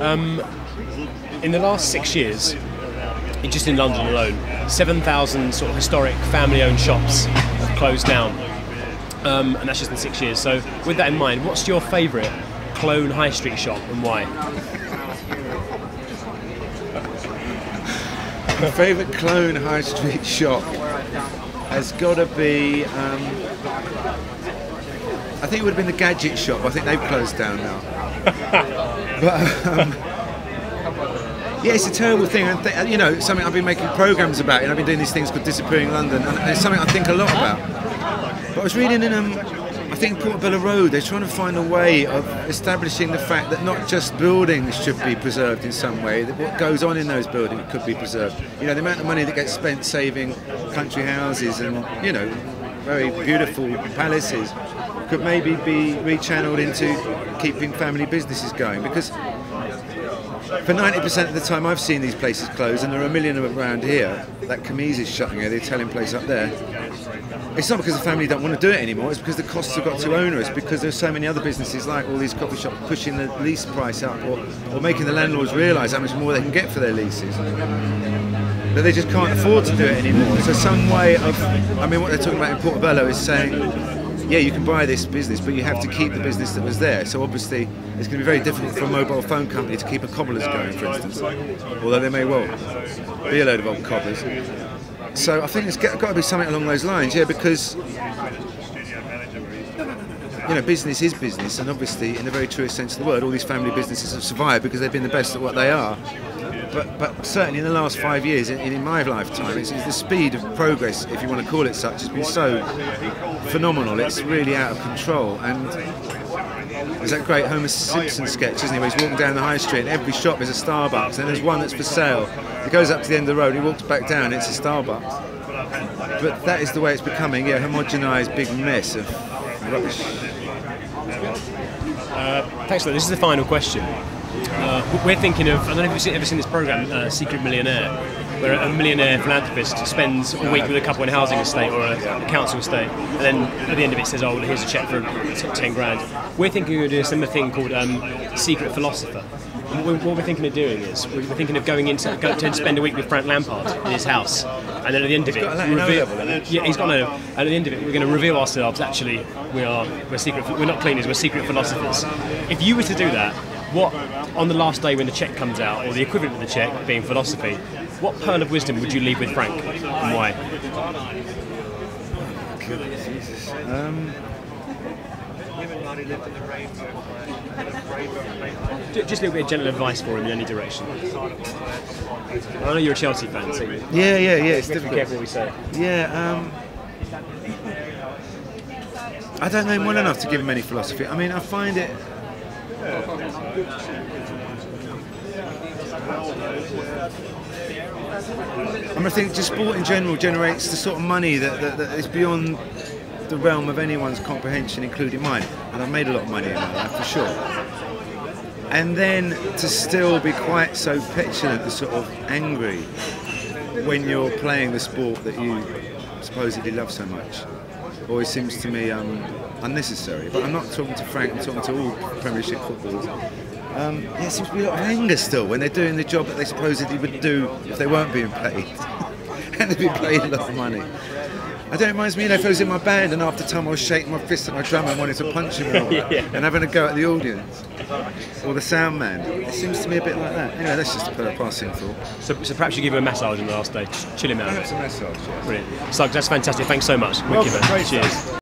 In the last 6 years, just in London alone, 7,000 sort of historic family-owned shops have closed down, and that's just in 6 years. So, with that in mind, what's your favourite clone high street shop and why? My favourite clone high street shop has got to be, I think it would have been the gadget shop. I think they've closed down now. But yeah, it's a terrible thing, and you know, something I've been making programs about. And I've been doing these things called Disappearing London, and it's something I think a lot about. But I was reading in I think Portobello Road, they're trying to find a way of establishing the fact that not just buildings should be preserved in some way, that what goes on in those buildings could be preserved. You know, the amount of money that gets spent saving country houses and, you know, very beautiful palaces could maybe be rechanneled into keeping family businesses going. Because for 90% of the time I've seen these places close, and there are a million of them around here, that Camise is shutting here, the Italian place up there. It's not because the family don't want to do it anymore, it's because the costs have got too onerous, because there's so many other businesses like all these coffee shops pushing the lease price up, or making the landlords realise how much more they can get for their leases, that they just can't afford to do it anymore. So some way of, I mean, what they're talking about in Portobello is saying, yeah, you can buy this business, but you have to keep the business that was there. So obviously, it's going to be very difficult for a mobile phone company to keep a cobbler's going, for instance, although they may well be a load of old cobblers. So I think there's got to be something along those lines, yeah, because you know, business is business, and obviously, in the very truest sense of the word, all these family businesses have survived because they've been the best at what they are. But certainly in the last 5 years, in my lifetime, it's the speed of progress, if you want to call it such, has been so phenomenal. It's really out of control. And there's that great Homer Simpson sketch, isn't he, where he's walking down the high street and every shop is a Starbucks, and there's one that's for sale. He goes up to the end of the road, he walks back down, it's a Starbucks. But that is the way it's becoming, yeah, homogenised big mess of rubbish. Thanks for that. This is the final question. We're thinking of, I don't know if you've ever seen this programme, Secret Millionaire, where a millionaire philanthropist spends a week with a couple in a housing estate or a council estate, and then at the end of it says, oh, well, here's a cheque for 10 grand. We're thinking of doing a similar thing called Secret Philosopher. And what we're thinking of doing is, we're thinking of going to spend a week with Frank Lampard in his house, and then at the end of it, he's got no, and at the end of it, we're going to reveal ourselves, actually, we're not cleaners, we're secret philosophers. If you were to do that, what, on the last day when the cheque comes out, or the equivalent of the cheque being philosophy, what pearl of wisdom would you leave with Frank, and why? Just a little bit of gentle advice for him in any direction. I know you're a Chelsea fan, so yeah, it's difficult. Be careful what we say. Yeah, I don't know him well enough to give him any philosophy. I mean, I find it. I think just sport in general generates the sort of money that is beyond the realm of anyone's comprehension, including mine. And I've made a lot of money in my life, for sure. And then to still be quite so petulant and sort of angry when you're playing the sport that you supposedly love so much always seems to me unnecessary. But I'm not talking to Frank, I'm talking to all Premiership footballers. Yeah, there seems to be a lot of anger still when they're doing the job that they supposedly would do if they weren't being paid. And they'd be paid a lot of money. I don't know, it reminds me, you know, if I was in my band and after time I was shaking my fist at my drummer and wanted to punch him and all that, and having a go at the audience or the sound man. It seems to me a bit like that. Anyway, that's just a passing thought. So perhaps you give him a massage on the last day, chill him out. Perhaps a massage, yes. Brilliant. Suggs, that's fantastic. Thanks so much. Well, Cheers.